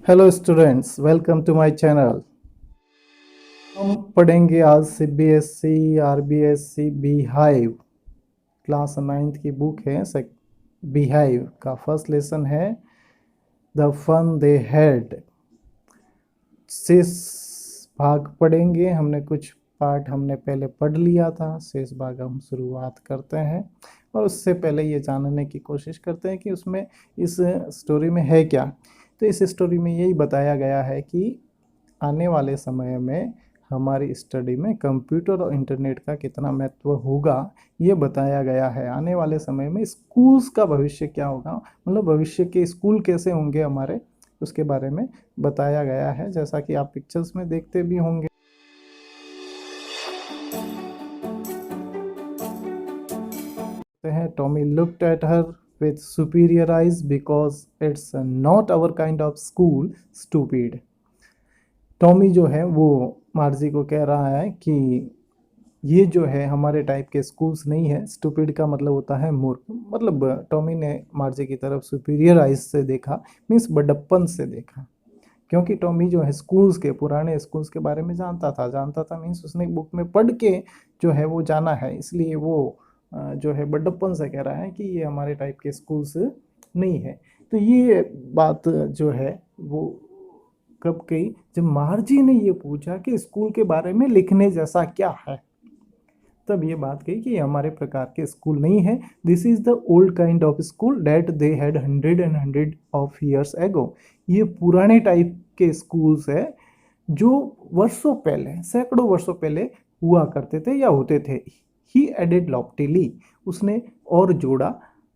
Hello students, welcome to my channel. हम पढ़ेंगे आज CBSE RBSE beehive class 9th की बुक है। बिहाइव का फर्स्ट लेसन है द फन दे हैड। शेष भाग पढ़ेंगे। हमने कुछ पार्ट हमने पहले पढ़ लिया था, शेष भाग हम शुरुआत करते हैं और उससे पहले ये जानने की कोशिश करते हैं कि उसमें इस स्टोरी में है क्या। तो इस स्टोरी में यही बताया गया है कि आने वाले समय में हमारी स्टडी में कंप्यूटर और इंटरनेट का कितना महत्व होगा, ये बताया गया है। आने वाले समय में स्कूल्स का भविष्य क्या होगा, मतलब भविष्य के स्कूल कैसे होंगे हमारे, उसके बारे में बताया गया है, जैसा कि आप पिक्चर्स में देखते भी होंगे। Tommy looked at her with superior eyes because it's not our kind of school, stupid। Tommy जो है वो मार्जी को कह रहा है कि ये जो है हमारे टाइप के स्कूल्स नहीं है। स्टूपिड का मतलब होता है मूर्ख। मतलब टॉमी ने मार्जी की तरफ सुपीरियर आइज से देखा, मीन्स बड़प्पन से देखा, क्योंकि टॉमी जो है स्कूल्स के, पुराने स्कूल्स के बारे में जानता था मीन्स उसने बुक में पढ़ के जो है वो जाना है, इसलिए वो जो है बड़प्पन से कह रहा है कि ये हमारे टाइप के स्कूल्स नहीं है। तो ये बात जो है वो कब कही, जब मार्जी ने ये पूछा कि स्कूल के बारे में लिखने जैसा क्या है, तब ये बात कही कि ये हमारे प्रकार के स्कूल नहीं है। This is the old kind of school that they had 100 of years ago. ये पुराने टाइप के स्कूल्स है जो वर्षों पहले, सैकड़ों वर्षों पहले हुआ करते थे या होते थे। ही एडेड लॉफ्टिली, उसने और जोड़ा।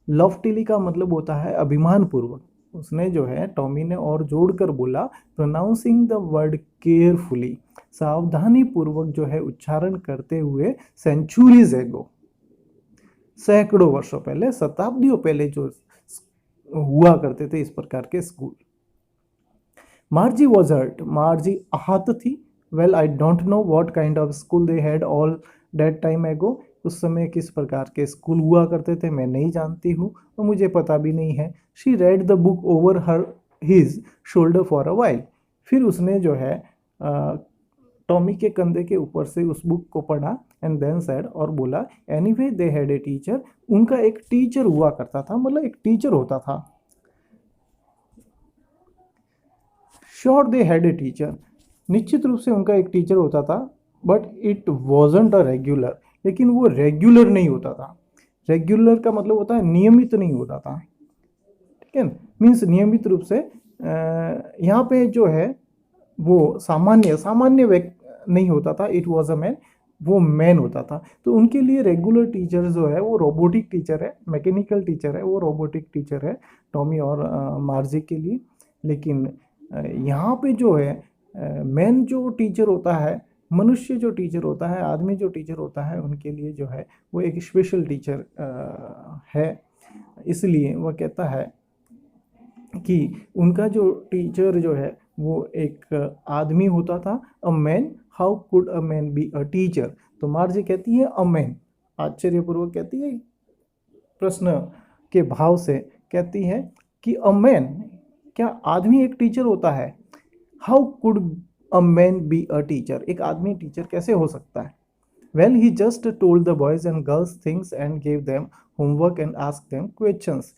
लॉफ्टिली का मतलब होता है अभिमान पूर्वक। उसने जो है टॉमी ने और जोड़कर बोला, प्रोनाउंसिंग द वर्ड केयरफुली, सावधानी पूर्वक जो है उच्चारण करते हुए, सेंचुरीज एगो, सैकड़ों वर्षों पहले, शताब्दियों पहले जो हुआ करते थे इस प्रकार के school. Margie was hurt, Margie आहत थी। Well I don't know what kind of school they had all that time ago. उस समय किस प्रकार के स्कूल हुआ करते थे मैं नहीं जानती हूँ और मुझे पता भी नहीं है। She read the book over her his shoulder for a while. फिर उसने जो है टॉमी के कंधे के ऊपर से उस बुक को पढ़ा एंड देन सेड, और बोला, anyway they had a teacher, उनका एक टीचर हुआ करता था, मतलब एक टीचर होता था। Sure they had a teacher, निश्चित रूप से उनका एक टीचर होता था, but it wasn't a regular, लेकिन वो रेगुलर नहीं होता था। रेगुलर का मतलब होता है नियमित नहीं होता था, ठीक है, मीन्स नियमित रूप से यहाँ पे जो है वो सामान्य सामान्य नहीं होता था। इट वॉज अ मैन, वो मैन होता था। तो उनके लिए रेगुलर टीचर जो है वो रोबोटिक टीचर है, मैकेनिकल टीचर है, वो रोबोटिक टीचर है टॉमी और मार्जी के लिए। लेकिन यहाँ पे जो है मैन जो टीचर होता है, मनुष्य जो टीचर होता है, आदमी जो टीचर होता है, उनके लिए जो है वो एक स्पेशल टीचर है। इसलिए वह कहता है कि उनका जो टीचर जो है वो एक आदमी होता था। A man, how could a man be a teacher. तो मार्जी कहती है अ मैन, आश्चर्यपूर्वक कहती है, प्रश्न के भाव से कहती है कि अ मैन, क्या आदमी एक टीचर होता है। How could a man be a teacher, एक आदमी टीचर कैसे हो सकता है। Well he just told the boys and girls things and gave them homework and ask them questions.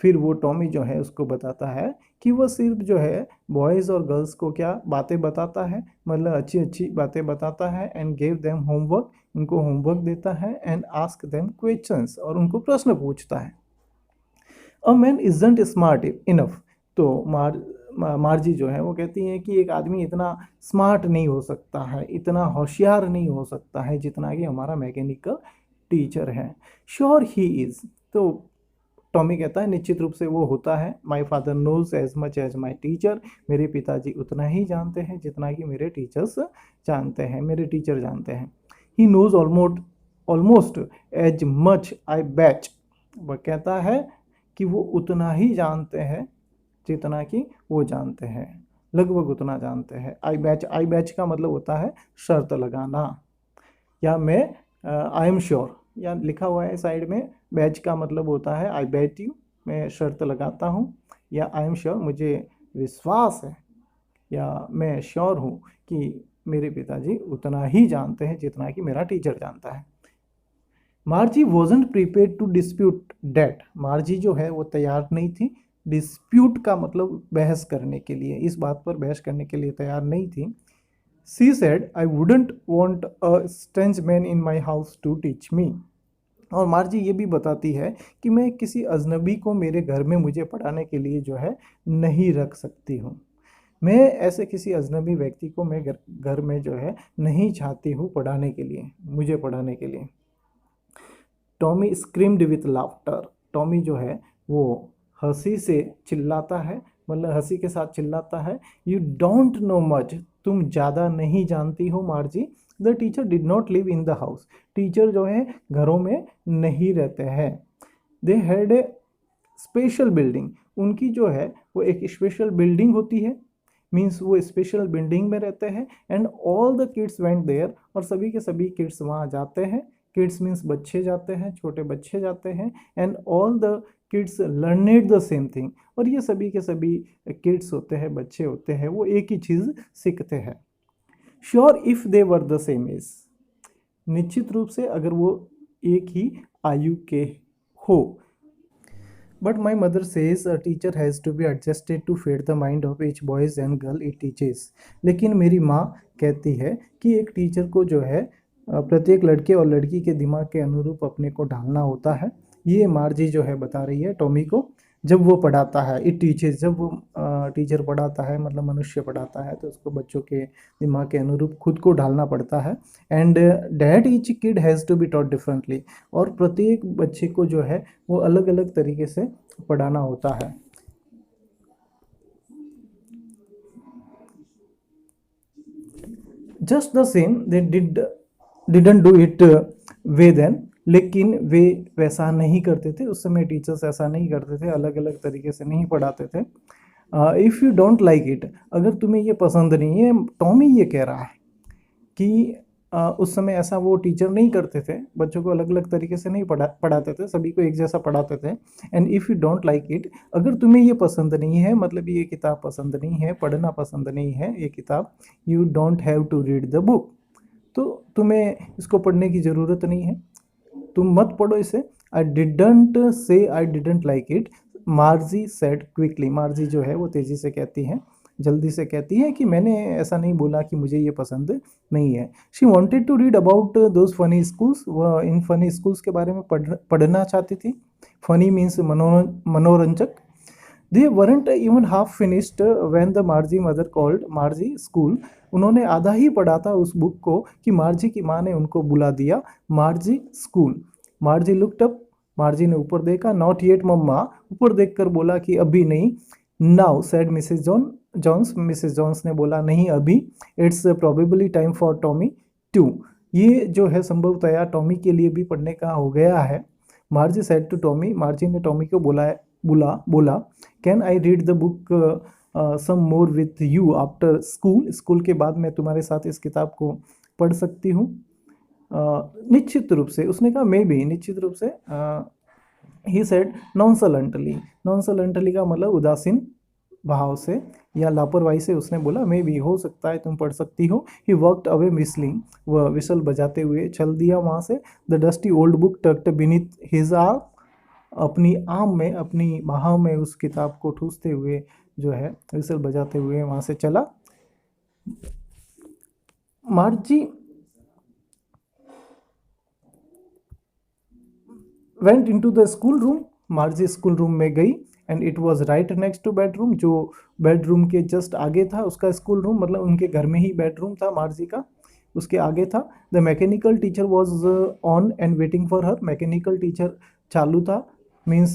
फिर वो टॉमी जो है उसको बताता है कि वह सिर्फ जो है बॉयज़ और गर्ल्स को क्या बातें बताता है, मतलब अच्छी अच्छी बातें बताता है, एंड गेव देम होमवर्क, उनको होमवर्क देता है, एंड आस्क देम क्वेश्चंस, और उनको प्रश्न पूछता है। A man isn't smart enough. तो मार्जी जो है वो कहती है कि एक आदमी इतना स्मार्ट नहीं हो सकता है, इतना होशियार नहीं हो सकता है जितना कि हमारा मैकेनिकल टीचर है। Sure he is. तो टॉमी कहता है निश्चित रूप से वो होता है। My father knows as much as my teacher, मेरे पिताजी उतना ही जानते हैं जितना कि मेरे टीचर्स जानते हैं, मेरे टीचर जानते हैं। He knows almost as much I bet. वह कहता है कि वो उतना ही जानते हैं जितना कि वो जानते हैं, लगभग उतना जानते हैं। आई बैच का मतलब होता है शर्त लगाना, या मैं आई एम श्योर, या लिखा हुआ है साइड में, बैच का मतलब होता है आई बैट यू, मैं शर्त लगाता हूँ, या आई एम श्योर, मुझे विश्वास है, या मैं श्योर हूँ कि मेरे पिताजी उतना ही जानते हैं जितना कि मेरा टीचर जानता है। Margie wasn't prepared to dispute that. Margie जो है वो तैयार नहीं थी, डिस्प्यूट का मतलब बहस करने के लिए, इस बात पर बहस करने के लिए तैयार नहीं थी। She said I wouldn't want a strange man in my house to teach me. और मार्जी ये भी बताती है कि मैं किसी अजनबी को मेरे घर में मुझे पढ़ाने के लिए जो है नहीं रख सकती हूँ। मैं ऐसे किसी अजनबी व्यक्ति को मैं घर में जो है नहीं चाहती हूँ पढ़ाने के लिए, मुझे पढ़ाने के लिए। Tommy screamed with laughter. Tommy जो है वो हंसी से चिल्लाता है, मतलब हंसी के साथ चिल्लाता है। You don't know much. तुम ज़्यादा नहीं जानती हो मार्जी। The teacher did not live in the house. Teacher जो है घरों में नहीं रहते हैं। They had a special building. उनकी जो है वो एक स्पेशल बिल्डिंग होती है, मीन्स वो स्पेशल बिल्डिंग में रहते हैं। And all the kids went there. और सभी के सभी किड्स वहाँ जाते हैं। किड्स मीन्स बच्चे जाते हैं, छोटे बच्चे जाते हैं। And all the kids learned the same thing. और ये सभी के सभी किड्स होते हैं, बच्चे होते हैं, वो एक ही चीज़ सीखते हैं। Sure if they were the same age. निश्चित रूप से अगर वो एक ही आयु के हो। But my mother says a teacher has to be adjusted to fit the mind of each boys and girl it teaches. लेकिन मेरी माँ कहती है कि एक टीचर को जो है प्रत्येक लड़के और लड़की के दिमाग के अनुरूप अपने को ढालना होता है। ये मार्जी जो है बता रही है टॉमी को, जब वो पढ़ाता है। इट टीचेस, जब वो टीचर पढ़ाता है, मतलब मनुष्य पढ़ाता है, तो उसको बच्चों के दिमाग के अनुरूप खुद को ढालना पड़ता है। And that each kid has to be taught differently. और प्रत्येक बच्चे को जो है वो अलग अलग तरीके से पढ़ाना होता है। Just the same they didn't do it way then. लेकिन वे वैसा नहीं करते थे उस समय, टीचर्स ऐसा नहीं करते थे, अलग अलग तरीके से नहीं पढ़ाते थे। If you don't like it, अगर तुम्हें ये पसंद नहीं है, टॉमी ये कह रहा है कि उस समय ऐसा वो टीचर नहीं करते थे, बच्चों को अलग अलग तरीके से नहीं पढ़ाते थे, सभी को एक जैसा पढ़ाते थे। And if you don't like it, अगर तुम्हें ये पसंद नहीं है, मतलब ये किताब पसंद नहीं है, पढ़ना पसंद नहीं है ये किताब, you don't have to read the book. तो तुम्हें इसको पढ़ने की ज़रूरत नहीं है, तुम मत पढ़ो इसे। I didn't say I didn't like it, मार्जी said quickly. मार्जी जो है वो तेज़ी से कहती है, जल्दी से कहती है कि मैंने ऐसा नहीं बोला कि मुझे ये पसंद नहीं है। She wanted to read about those funny schools. वह इन फनी स्कूल्स के बारे में पढ़ना चाहती थी। फनी मीन्स मनोरंजक। They weren't even half finished when the मार्जी mother called मार्जी school. उन्होंने आधा ही पढ़ा था उस बुक को कि मार्जी की माँ ने उनको बुला दिया Margie school. Margie looked up. Margie ने ऊपर देखा। Not yet mamma. ऊपर देखकर बोला कि अभी नहीं। Now said Mrs Jones. Mrs Jones ने बोला नहीं अभी। It's probably time for Tommy too. ये जो है संभवतया टॉमी के लिए भी पढ़ने का हो गया है। Margie said to Tommy. Margie ने टॉमी को बोला can I read the book some more with you after school. School के बाद मैं तुम्हारे साथ इस किताब को पढ़ सकती हूँ। निश्चित रूप से उसने कहा मे बी, निश्चित रूप से। He said नॉनसलेंटली। नॉनसलेंटली का मतलब उदासीन भाव से या लापरवाही से उसने बोला मे बी, हो सकता है तुम पढ़ सकती हो। He walked away whistling. वह विसल बजाते हुए चल दिया वहाँ से। The dusty old book tucked beneath his arm. अपनी आम में, अपनी बाहों में उस किताब को ठूसते हुए जो है विसल बजाते हुए वहाँ से चला। मार्जी went into the school room. मार्जी school room में गई। And it was right next two bedroom. जो बेडरूम के जस्ट आगे था उसका स्कूल रूम, मतलब उनके घर में ही बेडरूम था मार्जी का, उसके आगे था। The mechanical teacher was on and waiting for her. Mechanical teacher चालू था, मीन्स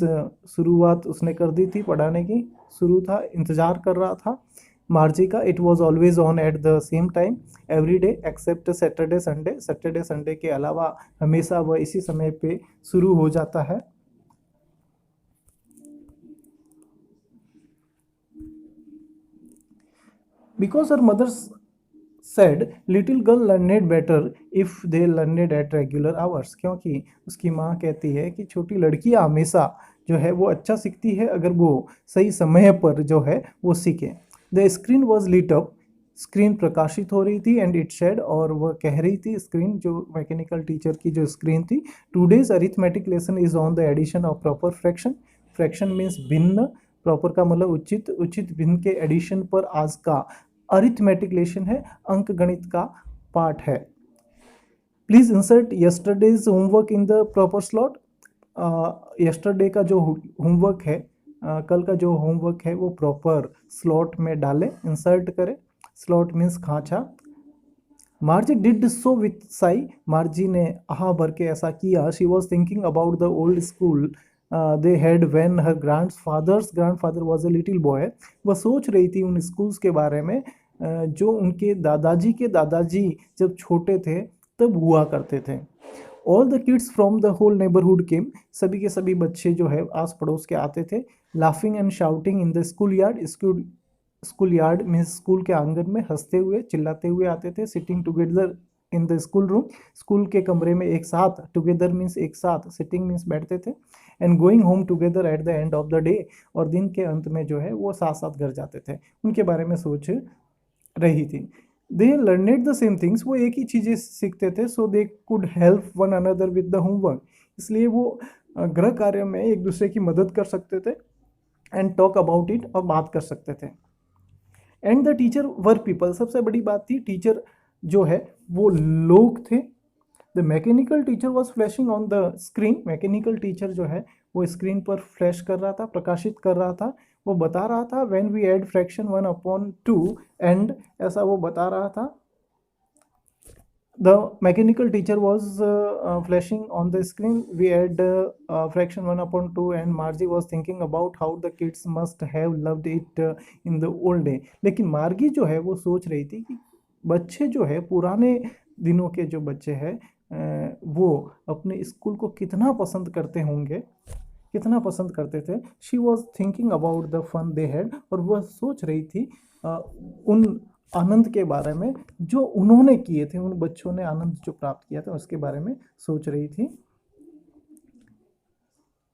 शुरुआत उसने कर दी थी पढ़ाने की, शुरू था, इंतज़ार कर रहा था मार्जी का। It was always on at the same time every day except Saturday Sunday. Saturday Sunday के अलावा हमेशा वह इसी समय पे शुरू हो जाता है। Because her mother said little girl learned better if they learned at regular hours. क्योंकि उसकी माँ कहती है कि छोटी लड़कियाँ हमेशा जो है वो अच्छा सीखती है अगर वो सही समय पर जो है वो सीखे। The screen was lit up, screen प्रकाशित हो रही थी, एंड इट शेड, और वह कह रही थी, स्क्रीन जो मैकेनिकल टीचर की जो स्क्रीन थी, today's arithmetic lesson is on the addition of proper fraction, fraction means भिन्न, प्रॉपर का मतलब उचित, उचित भिन्न के एडिशन पर आज का अरिथमेटिक लेसन है, अंक गणित का पाठ है। Please insert yesterday's homework in the proper slot, yesterday का जो होमवर्क है, कल का जो होमवर्क है वो प्रॉपर स्लॉट में डालें, इंसर्ट करें, स्लॉट मीन्स खांचा। मार्जी डिड सो विथ साई, मार्जी ने आहा भर के ऐसा किया। She was thinking about the old school they had when her grandfather was a little boy, वह सोच रही थी उन स्कूल्स के बारे में जो उनके दादाजी के दादाजी जब छोटे थे तब हुआ करते थे। All the kids from the whole neighbourhood came, सभी के सभी बच्चे जो है आस पड़ोस के आते थे। Laughing and shouting in the school yard, school yard means school के आंगन में हंसते हुए चिल्लाते हुए आते थे। Sitting together in the school room, school के कमरे में एक साथ, टुगेदर मीन्स एक साथ, सिटिंग मीन्स बैठते थे। And going home together at the end of the day, और दिन के अंत में जो है वो साथ साथ घर जाते थे, उनके बारे में सोच रही थी। They learned the same things, वो एक ही चीज़ें सीखते थे। So they could help one another with the homework, इसलिए वो गृह कार्य में एक दूसरे की मदद कर सकते थे। एंड टॉक अबाउट इट, और बात कर सकते थे। And the teacher were people, सबसे बड़ी बात थी टीचर जो है वो लोग थे। The mechanical teacher was flashing on the screen, mechanical teacher जो है वो स्क्रीन पर फ्लैश कर रहा था, प्रकाशित कर रहा था, वो बता रहा था when we add fraction 1/2 and, ऐसा वो बता रहा था। The mechanical teacher was flashing on the screen. We had fraction 1/2, and Margie was thinking about how the kids must have loved it in the old day. लेकिन मार्गी जो है वो सोच रही थी कि बच्चे जो है पुराने दिनों के जो बच्चे हैं वो अपने स्कूल को कितना पसंद करते होंगे, कितना पसंद करते थे। She was thinking about the fun they had, और वह सोच रही थी उन आनंद के बारे में जो उन्होंने किए थे, उन बच्चों ने आनंद जो प्राप्त किया था उसके बारे में सोच रही थी।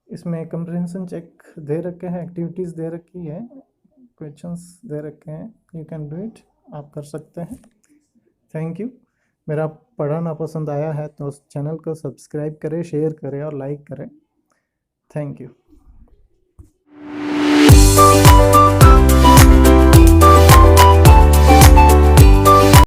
इसमें कंप्रिहेंशन चेक दे रखे हैं, एक्टिविटीज़ दे रखी है, क्वेश्चंस दे रखे हैं, यू कैन डू इट, आप कर सकते हैं। Thank you. मेरा पढ़ाना पसंद आया है तो उस चैनल को सब्सक्राइब करें, शेयर करें और लाइक करें। Thank you.